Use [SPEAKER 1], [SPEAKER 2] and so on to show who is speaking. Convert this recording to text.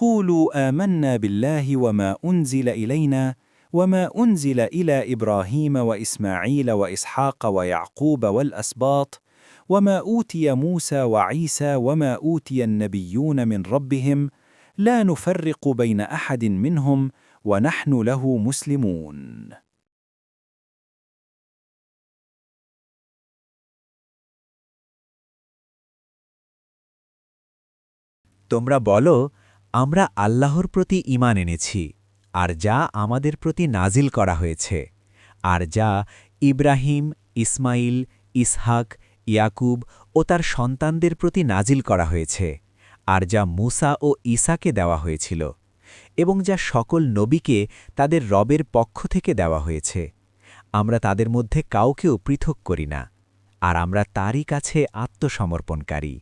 [SPEAKER 1] قولوا آمنا بالله وما أنزل إلينا وما أنزل إلى إبراهيم وإسماعيل وإسحاق ويعقوب والأسباط وما أوتي موسى وعيسى وما أوتي النبيون من ربهم لا نفرق بين أحد منهم ونحن له مسلمون.
[SPEAKER 2] তোমরা বলো, আমরা আল্লাহর প্রতি ঈমান এনেছি, আর যা আমাদের প্রতি নাজিল করা হয়েছে, আর যা ইব্রাহিম, ইসমাইল, ইসহাক, ইয়াকুব ও তার সন্তানদের প্রতি নাজিল করা হয়েছে, আর যা মুসা ও ঈসাকে দেওয়া হয়েছিল, এবং যা সকল নবীকে তাদের রবের পক্ষ থেকে দেওয়া হয়েছে। আমরা তাদের মধ্যে কাউকেও পৃথক করি না, আর আমরা তারই কাছে আত্মসমর্পণকারী।